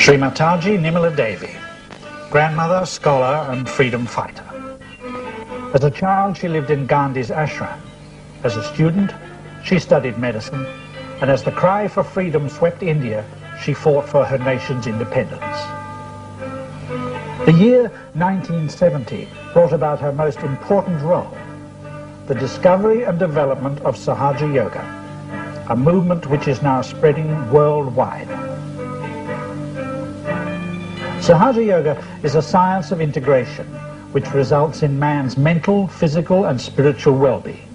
Šrí Mátadží, grandmother, scholar and freedom fighter. As a child she lived in Gandhi's ashram. As a student she studied medicine, and as the cry for freedom swept India, she fought for her nation's independence. The year 1970 brought about her most important role, the discovery and development of Sahadža yoga, a movement which is now spreading worldwide. Sahadža yoga is a science of integration which results in man's mental, physical and spiritual well-being.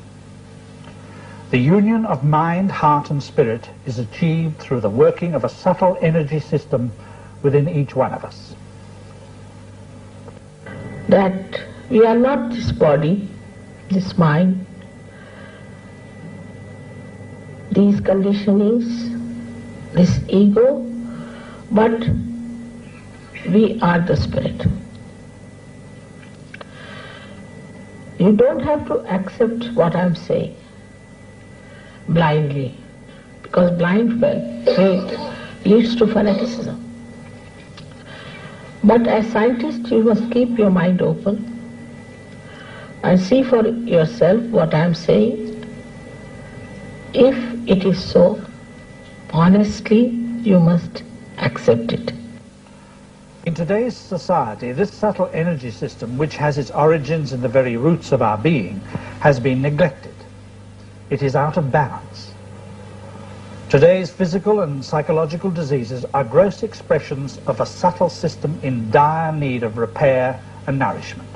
The union of mind, heart and spirit is achieved through the working of a subtle energy system within each one of us. That we are not this body, this mind, these conditionings, this ego, but we are the spirit. You don't have to accept what I'm saying blindly, because blind faith leads to fanaticism. But as scientists, you must keep your mind open and see for yourself what I am saying. If it is so, honestly, you must accept it. In today's society, this subtle energy system, which has its origins in the very roots of our being, has been neglected. It is out of balance. Today's physical and psychological diseases are gross expressions of a subtle system in dire need of repair and nourishment.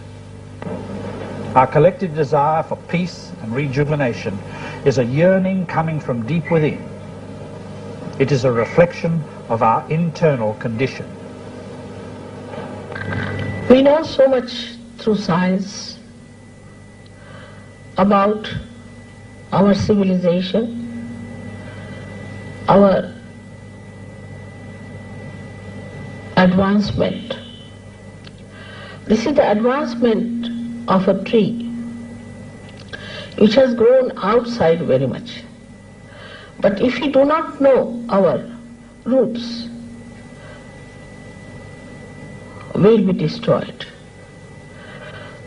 Our collective desire for peace and rejuvenation is a yearning coming from deep within. It is a reflection of our internal condition. We know so much through science about our civilization, our advancement. This is the advancement of a tree which has grown outside very much. But if we do not know our roots, we will be destroyed.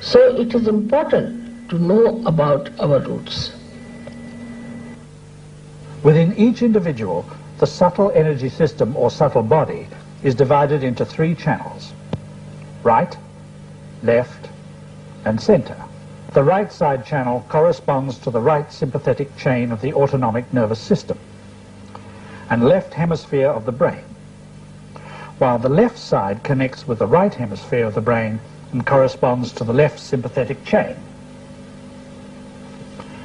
So it is important to know about our roots. Within each individual, the subtle energy system or subtle body is divided into three channels: right, left and center. The right side channel corresponds to the right sympathetic chain of the autonomic nervous system and left hemisphere of the brain, while the left side connects with the right hemisphere of the brain and corresponds to the left sympathetic chain.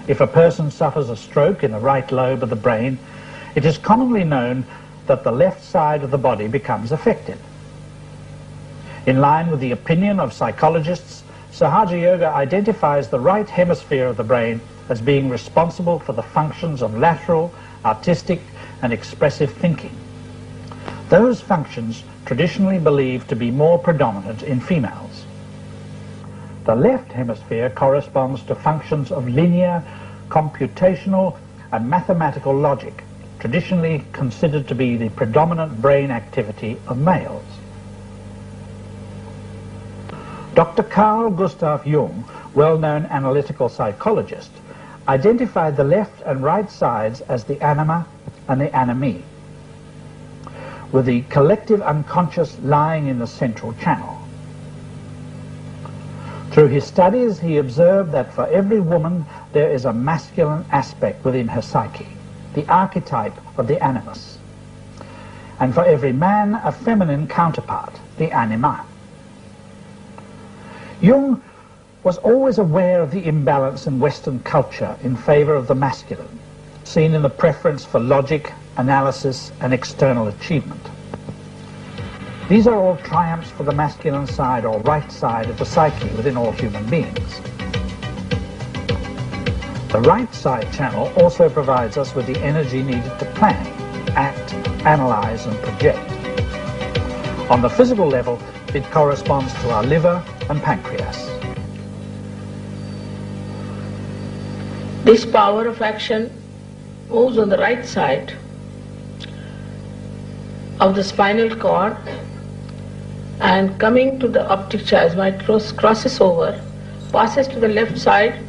If a person suffers a stroke in the right lobe of the brain, it is commonly known that the left side of the body becomes affected. In line with the opinion of psychologists, Sahadža yoga identifies the right hemisphere of the brain as being responsible for the functions of lateral, artistic and expressive thinking. Those functions traditionally believed to be more predominant in females. The left hemisphere corresponds to functions of linear, computational and mathematical logic, traditionally considered to be the predominant brain activity of males. Dr. K.G.Jung, well-known analytical psychologist, identified the left and right sides as the anima and the animi, with the collective unconscious lying in the central channel. Through his studies, he observed that for every woman there is a masculine aspect within her psyche, the archetype of the animus, and for every man a feminine counterpart, the anima. Jung was always aware of the imbalance in Western culture in favor of the masculine, seen in the preference for logic, analysis and external achievement. These are all triumphs for the masculine side or right side of the psyche within all human beings. The right side channel also provides us with the energy needed to plan, act, analyze and project. On the physical level, it corresponds to our liver and pancreas. This power of action moves on the right side of the spinal cord and coming to the optic chiasma, it crosses over, passes to the left side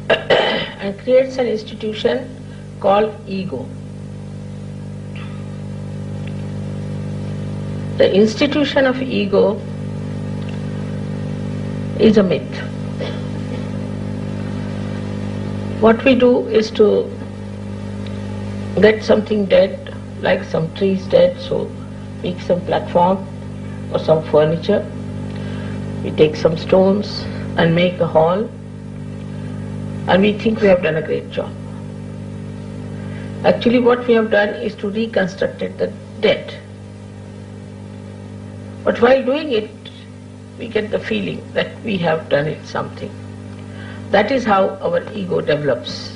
and creates an institution called ego. The institution of ego is a myth. What we do is to get something dead, like some trees dead, so make some platform or some furniture. We take some stones and make a hall, and we think we have done a great job. Actually what we have done is to reconstruct the dead. But while doing it, we get the feeling that we have done it something. That is how our ego develops.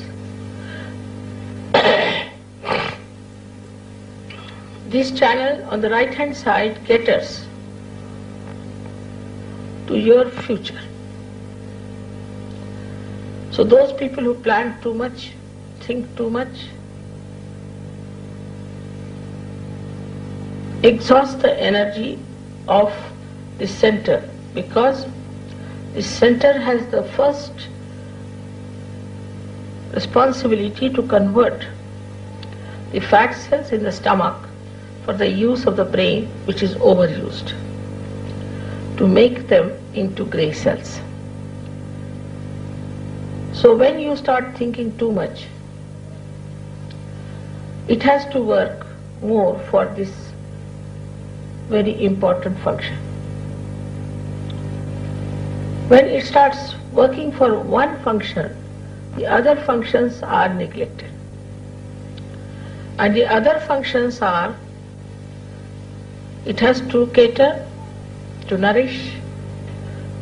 This channel on the right hand side caters to your future. So those people who plan too much, think too much, exhaust the energy of this center, because this center has the first responsibility to convert the fat cells in the stomach for the use of the brain, which is overused, to make them into grey cells. So when you start thinking too much, it has to work more for this very important function. When it starts working for one function, the other functions are neglected. And the other functions are, it has to cater, to nourish,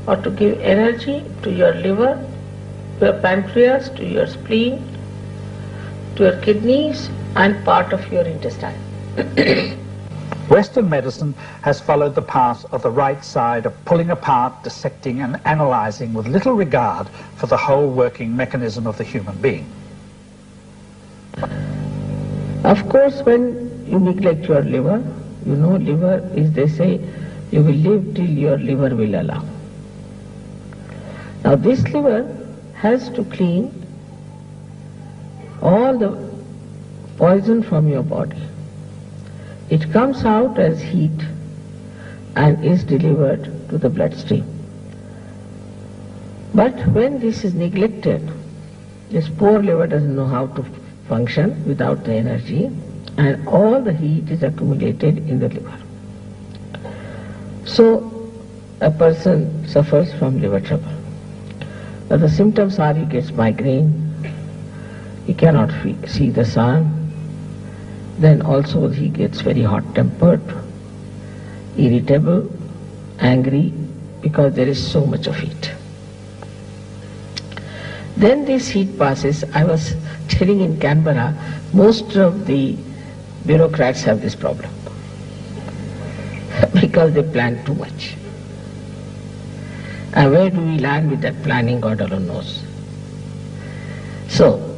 or to give energy to your liver, to your pancreas, to your spleen, to your kidneys, and part of your intestine. Western medicine has followed the path of the right side of pulling apart, dissecting and analyzing with little regard for the whole working mechanism of the human being. Of course, when you neglect your liver, you know liver is, they say, you will live till your liver will allow. Now this liver has to clean all the poison from your body. It comes out as heat and is delivered to the bloodstream. But when this is neglected, this poor liver doesn't know how to function without the energy, and all the heat is accumulated in the liver. So a person suffers from liver trouble. Now the symptoms are, he gets migraine, he cannot see the sun, then also he gets very hot-tempered, irritable, angry, because there is so much of heat. Then this heat passes. I was telling in Canberra, most of the bureaucrats have this problem because they plan too much. And where do we land with that planning, God alone knows. So,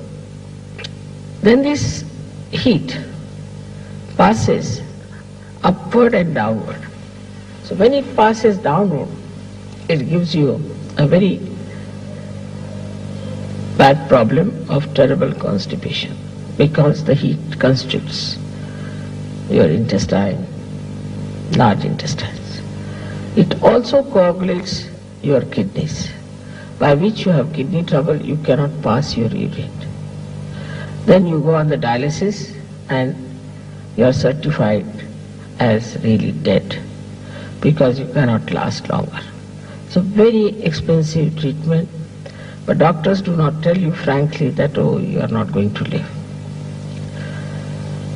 then this heat passes upward and downward. So when it passes downward, it gives you a very bad problem of terrible constipation, because the heat constricts your intestine, large intestines. It also coagulates your kidneys, by which you have kidney trouble, you cannot pass your urine. Then you go on the dialysis and you are certified as really dead, because you cannot last longer. It's a very expensive treatment, but doctors do not tell you frankly that, oh, you are not going to live.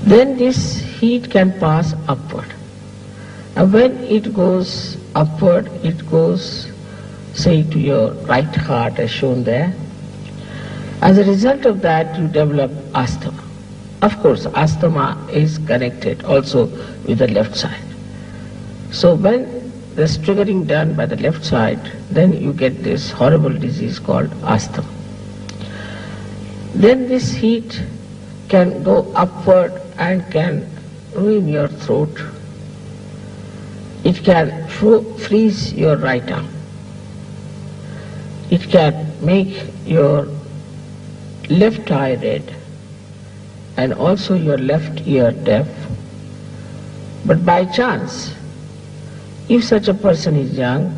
Then this heat can pass upward. And when it goes upward, it goes, say, to your right heart as shown there. As a result of that, you develop asthma. Of course, asthma is connected also with the left side. So when there's triggering done by the left side, then you get this horrible disease called asthma. Then this heat can go upward and can ruin your throat. It can freeze your right arm. It can make your left eye red and also your left ear deaf. But by chance, if such a person is young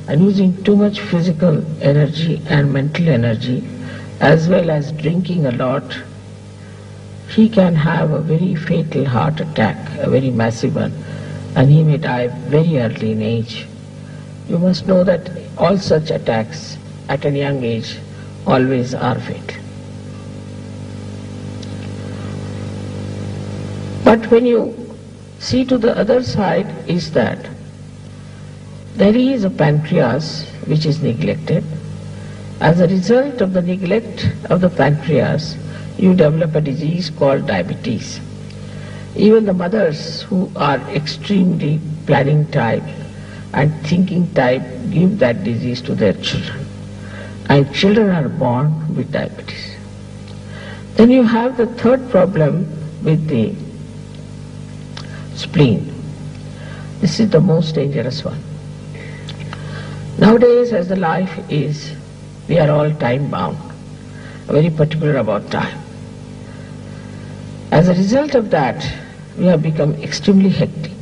and using too much physical energy and mental energy, as well as drinking a lot, he can have a very fatal heart attack, a very massive one, and he may die very early in age. You must know that all such attacks at a young age always are fatal. But when you see to the other side is that there is a pancreas which is neglected. As a result of the neglect of the pancreas, you develop a disease called diabetes. Even the mothers who are extremely planning type and thinking type give that disease to their children. And children are born with diabetes. Then you have the third problem with the spleen. This is the most dangerous one. Nowadays, as the life is, we are all time bound, very particular about time. As a result of that, we have become extremely hectic.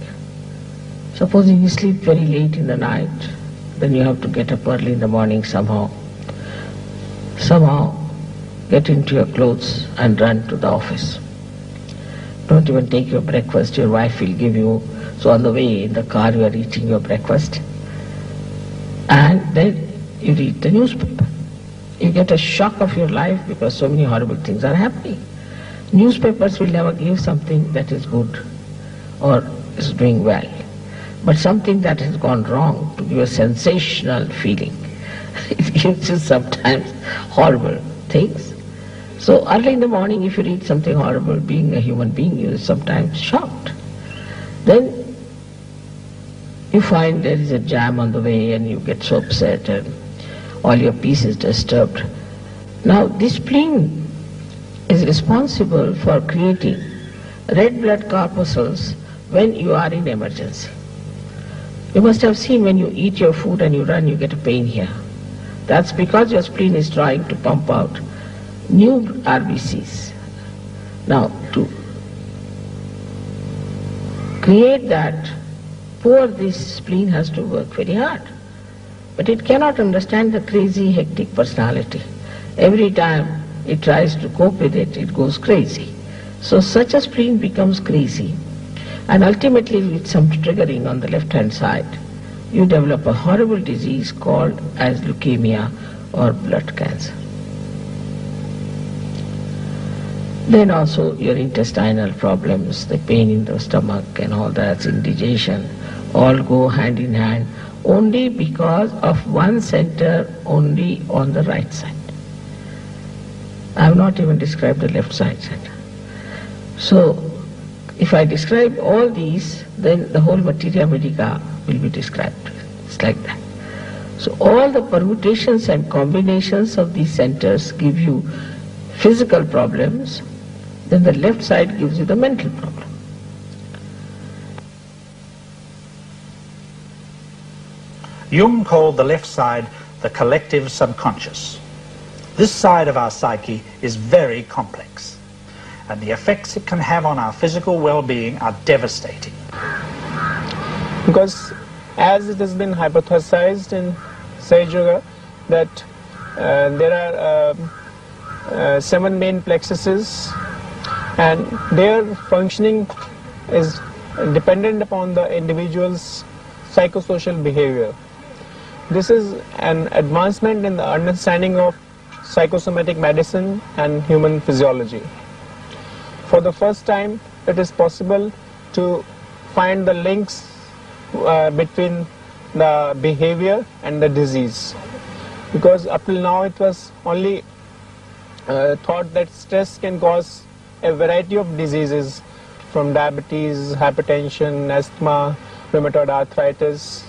Supposing you sleep very late in the night, then you have to get up early in the morning somehow get into your clothes and run to the office. Don't even take your breakfast, your wife will give you, so on the way in the car you are eating your breakfast. And then you read the newspaper. You get a shock of your life because so many horrible things are happening. Newspapers will never give something that is good or is doing well, but something that has gone wrong to give a sensational feeling. It gives you sometimes horrible things. So early in the morning, if you read something horrible, being a human being, you are sometimes shocked. Then you find there is a jam on the way and you get so upset and all your peace is disturbed. Now this spleen is responsible for creating red blood corpuscles when you are in emergency. You must have seen when you eat your food and you run, you get a pain here. That's because your spleen is trying to pump out new RBCs. Now, to create that, this spleen has to work very hard. But it cannot understand the crazy, hectic personality. Every time it tries to cope with it, it goes crazy. So such a spleen becomes crazy. And ultimately, with some triggering on the left-hand side, you develop a horrible disease called as leukemia or blood cancer. Then also your intestinal problems, the pain in the stomach and all that, indigestion, all go hand in hand only because of one center only on the right side. I have not even described the left side center. So, if I describe all these, then the whole materia medica will be described. It's like that. So all the permutations and combinations of these centers give you physical problems, then the left side gives you the mental problem. Jung called the left side the collective subconscious. This side of our psyche is very complex, and the effects it can have on our physical well-being are devastating. Because as it has been hypothesized in Sahaj Yoga that there are 7 main plexuses and their functioning is dependent upon the individual's psychosocial behavior. This is an advancement in the understanding of psychosomatic medicine and human physiology. For the first time, it is possible to find the links between the behavior and the disease. Because up till now it was only thought that stress can cause a variety of diseases from diabetes, hypertension, asthma, rheumatoid arthritis,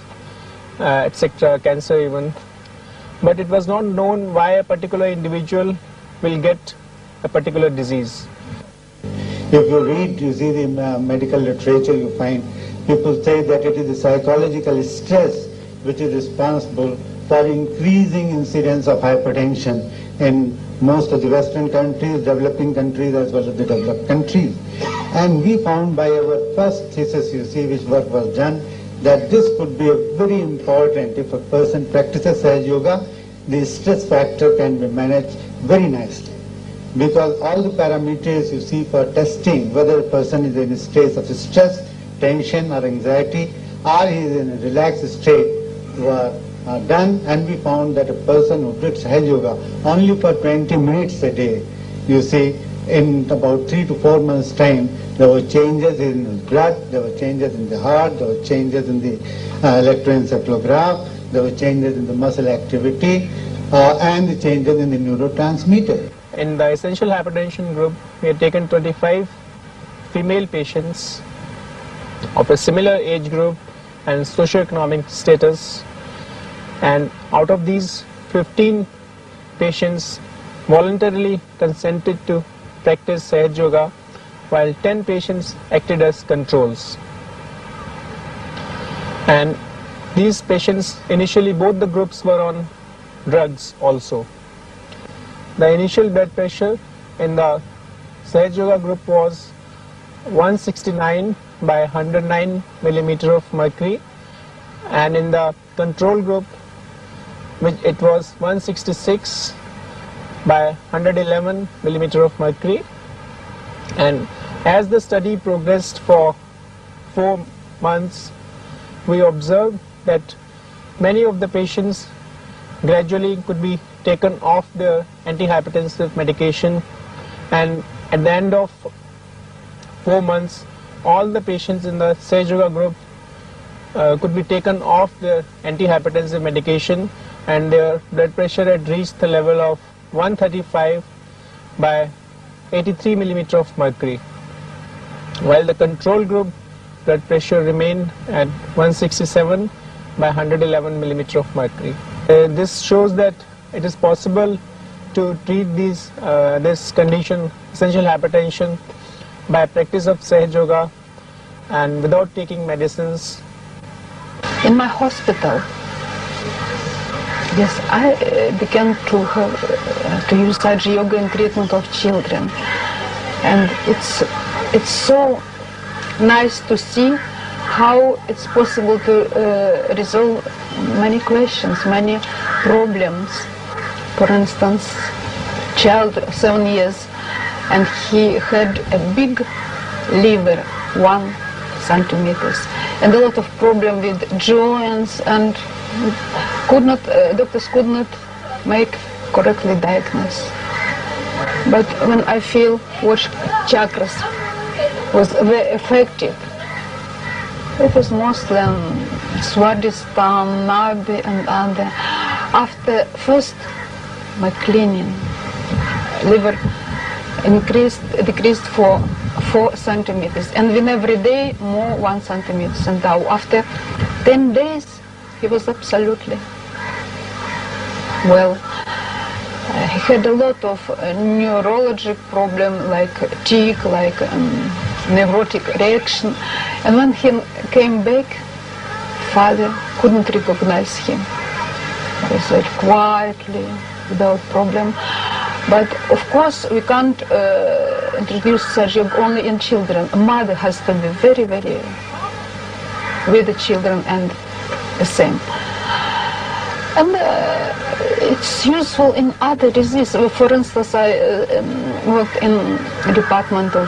etc., cancer even. But it was not known why a particular individual will get a particular disease. If you read, you see the medical literature, you find people say that it is the psychological stress which is responsible for increasing incidence of hypertension in most of the Western countries, developing countries as well as the developed countries. And we found by our first thesis, you see, which work was done, that this could be very important. If a person practices Sahaj Yoga, the stress factor can be managed very nicely. Because all the parameters you see for testing whether a person is in a state of stress, tension or anxiety, or he is in a relaxed state, were done, and we found that a person who did Sahaj Yoga only for 20 minutes a day, you see, in about 3 to 4 months' time, there were changes in the blood, there were changes in the heart, there were changes in the electroencephalograph, there were changes in the muscle activity, and the changes in the neurotransmitter. In the essential hypertension group, we had taken 25 female patients of a similar age group and socioeconomic status, and out of these 15 patients voluntarily consented to practice Sahaj Yoga, while 10 patients acted as controls. And these patients, initially both the groups were on drugs also. The initial blood pressure in the Sahaj Yoga group was 169 by 109 millimeter of mercury, and in the control group it was 166 by 111 millimeter of mercury. And as the study progressed for 4 months, we observed that many of the patients gradually could be taken off their antihypertensive medication, and at the end of 4 months all the patients in the Sahaj Yoga group could be taken off their antihypertensive medication, and their blood pressure had reached the level of 135 by 83 millimeter of mercury, while the control group blood pressure remained at 167 by 111 millimeter of mercury. This shows that it is possible to treat this condition, essential hypertension, by practice of Sahaj Yoga and without taking medicines. In my hospital, yes, I began to use Sahaj Yoga in treatment of children, and it's so nice to see how it's possible to resolve many questions, many problems. For instance, child 7 years, and he had a big liver, 1 centimeters, and a lot of problem with joints, and doctors could not make correctly diagnosis. But when I feel what chakras was very effective, it was mostly Swadhisthana, Nabi and other. After first my cleaning, liver decreased for 4 centimeters, and then every day more 1 centimeter. And now after 10 days he was absolutely well. He had a lot of neurologic problem like tic, like neurotic reaction, and when he came back, father couldn't recognize him. He said quietly, without problem. But of course we can't introduce Sahaj Yoga only in children. A mother has to be very, very with the children and the same. And it's useful in other diseases. For instance, I worked in a department of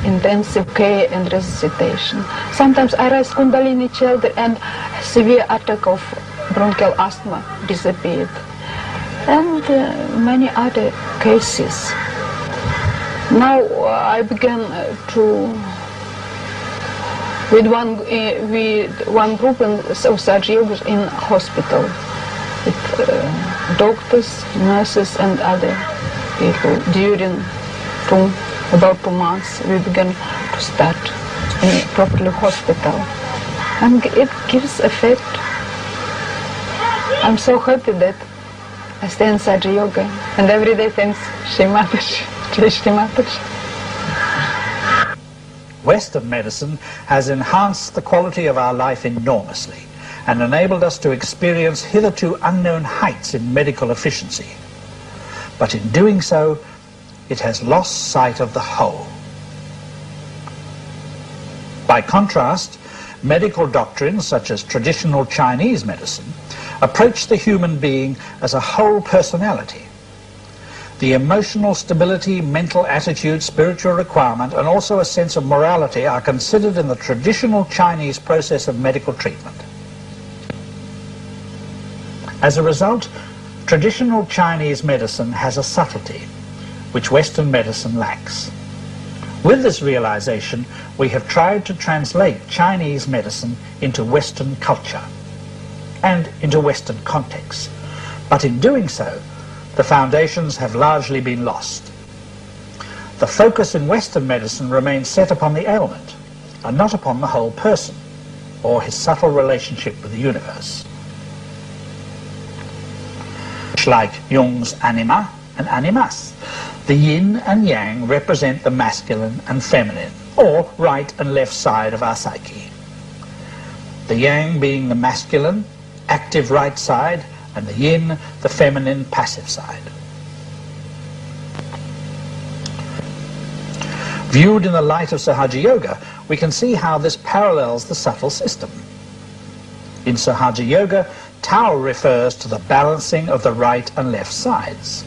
intensive care and resuscitation. Sometimes I raise Kundalini children, and severe attack of bronchial asthma disappeared. And many other cases. Now I began with one group of Sahaj Yoga in hospital, with doctors, nurses and other people. During about 2 months we began to start in properly hospital, and it gives effect. I'm so happy that I stay in Sahaj Yoga, and every day thanks Šrí Mátadží, Šrí Mátadží. Western medicine has enhanced the quality of our life enormously and enabled us to experience hitherto unknown heights in medical efficiency. But in doing so, it has lost sight of the whole. By contrast, medical doctrines such as traditional Chinese medicine approach the human being as a whole personality. The emotional stability, mental attitude, spiritual requirement, and also a sense of morality are considered in the traditional Chinese process of medical treatment. As a result, traditional Chinese medicine has a subtlety which Western medicine lacks. With this realization, we have tried to translate Chinese medicine into Western culture and into Western contexts. But in doing so, the foundations have largely been lost. The focus in Western medicine remains set upon the ailment and not upon the whole person or his subtle relationship with the universe. Like Jung's anima and animus, the yin and yang represent the masculine and feminine, or right and left side of our psyche. The yang being the masculine, active right side, and the yin, the feminine, passive side. Viewed in the light of Sahadža Yoga, we can see how this parallels the subtle system. In Sahadža Yoga, Tao refers to the balancing of the right and left sides.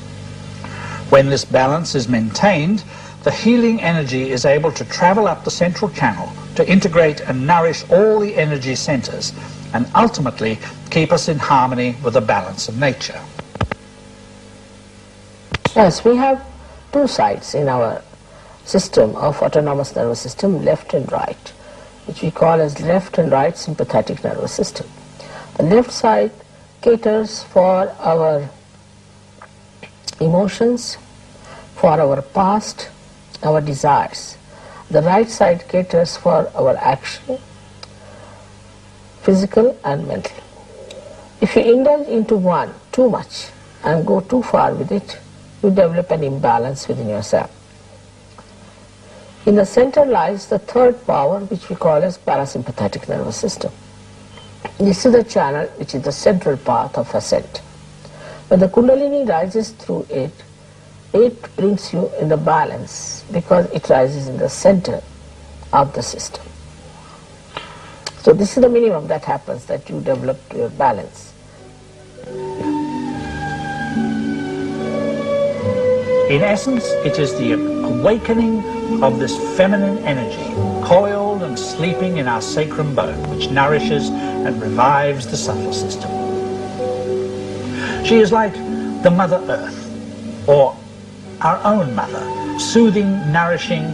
When this balance is maintained, the healing energy is able to travel up the central channel to integrate and nourish all the energy centers and ultimately keep us in harmony with the balance of nature. Yes, we have two sides in our system of autonomous nervous system, left and right, which we call as left and right sympathetic nervous system. The left side caters for our emotions, for our past, our desires. The right side caters for our action, physical and mental. If you indulge into one too much and go too far with it, you develop an imbalance within yourself. In the center lies the third power, which we call as parasympathetic nervous system. This is the channel which is the central path of ascent. When the Kundalini rises through it, it brings you in the balance because it rises in the center of the system. So this is the minimum that happens, that you develop your balance. In essence, it is the awakening of this feminine energy, coiled and sleeping in our sacrum bone, which nourishes and revives the subtle system. She is like the Mother Earth, or our own mother, soothing, nourishing,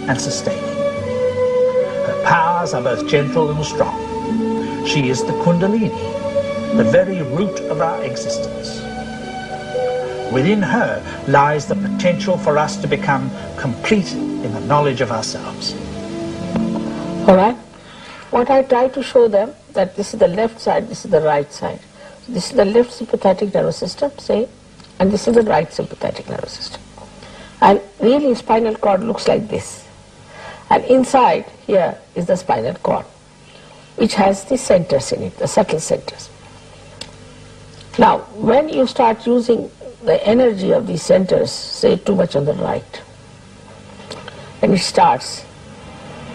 and sustaining. Her powers are both gentle and strong. She is the Kundalini, the very root of our existence. Within her lies the potential for us to become complete in the knowledge of ourselves. All right? What I try to show them, that this is the left side, this is the right side. This is the left sympathetic nervous system, say, and this is the right sympathetic nervous system. And really spinal cord looks like this. And inside here is the spinal cord, which has the centers in it, the subtle centers. Now, when you start using the energy of these centers, say too much on the right, and it starts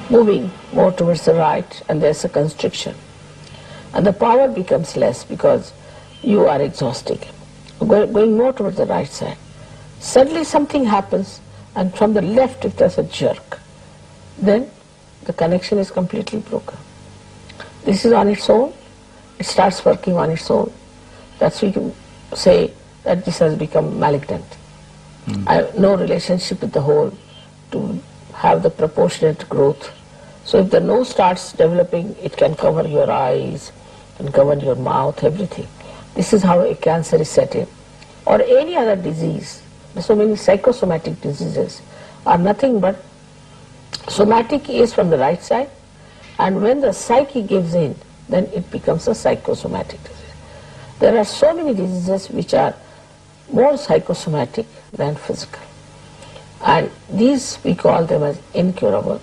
moving more towards the right, and there's a constriction, and the power becomes less because you are exhausting, going more towards the right side. Suddenly something happens, and from the left if there's a jerk, then the connection is completely broken. This is on its own, it starts working on its own. That's why we can say that this has become malignant. I have no relationship with the whole to have the proportionate growth. So if the nose starts developing, it can cover your eyes and cover your mouth, everything. This is how a cancer is set in. Or any other disease. So many psychosomatic diseases are nothing but somatic is from the right side, and when the psyche gives in, then it becomes a psychosomatic disease. There are so many diseases which are more psychosomatic than physical, and these we call them as incurable,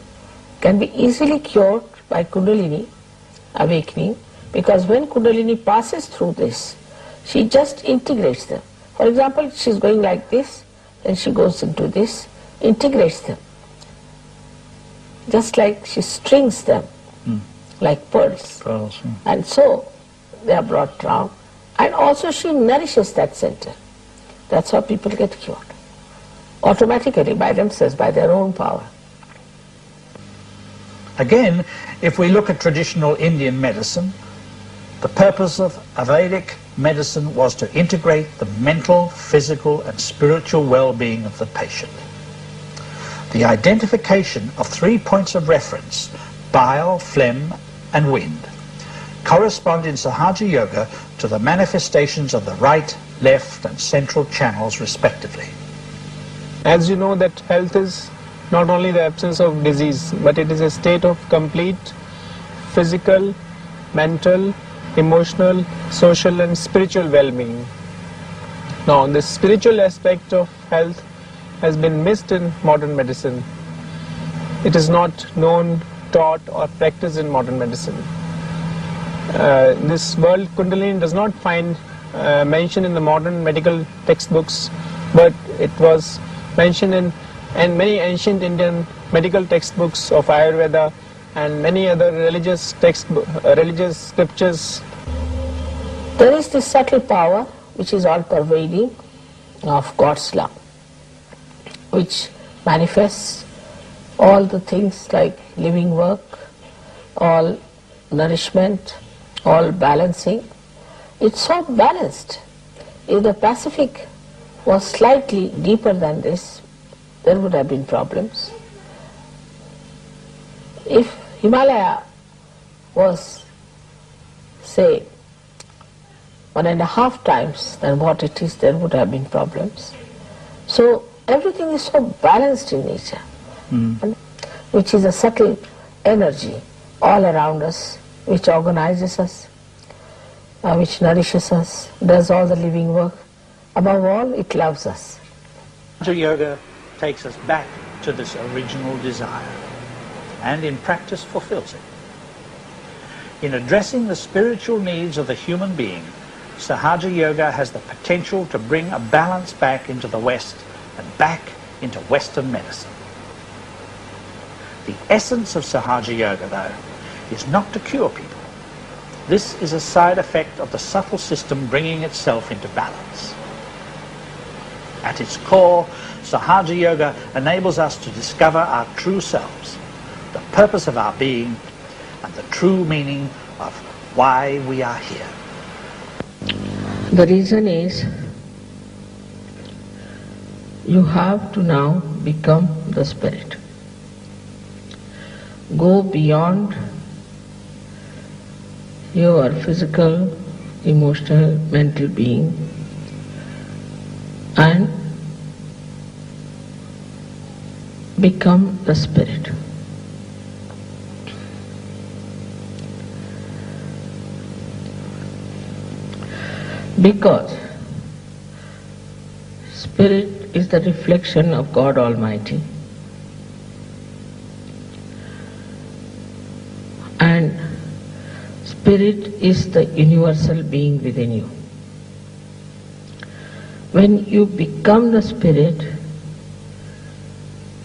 can be easily cured by Kundalini awakening, because when Kundalini passes through this, she just integrates them. For example, she's going like this, and she goes into this, integrates them. Just like she strings them, like pearls. And so they are brought down. And also she nourishes that center. That's how people get cured. Automatically, by themselves, by their own power. Again, if we look at traditional Indian medicine, the purpose of Vedic medicine was to integrate the mental, physical and spiritual well-being of the patient. The identification of 3 points of reference, bile, phlegm and wind, correspond in Sahadža Yoga to the manifestations of the right, left and central channels respectively. As you know that health is not only the absence of disease, but it is a state of complete physical, mental, emotional, social and spiritual well-being. Now, the spiritual aspect of health has been missed in modern medicine. It is not known, taught or practiced in modern medicine. This word Kundalini does not find mention in the modern medical textbooks, but it was mentioned in many ancient Indian medical textbooks of Ayurveda and many other religious scriptures. There is this subtle power which is all pervading of God's love, which manifests all the things like living work, all nourishment, all balancing. It's so balanced. If the Pacific was slightly deeper than this, there would have been problems. If Himalaya was, say, 1.5 times than what it is, there would have been problems. So everything is so balanced in nature, which is a subtle energy all around us, which organizes us, which nourishes us, does all the living work. Above all, it loves us. Sahadža Yoga takes us back to this original desire and in practice fulfills it. In addressing the spiritual needs of the human being, Sahadža Yoga has the potential to bring a balance back into the West and back into Western medicine. The essence of Sahadža Yoga, though, is not to cure people. This is a side effect of the subtle system bringing itself into balance. At its core, Sahadža Yoga enables us to discover our true selves, the purpose of our being, and the true meaning of why we are here. The reason is, you have to now become the spirit. Go beyond your physical, emotional, mental being and become the spirit. Because spirit is the reflection of God Almighty, and spirit is the universal being within you. When you become the spirit,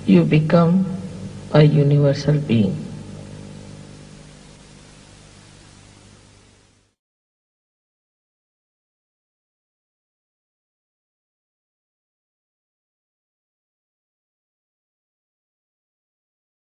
you become a universal being.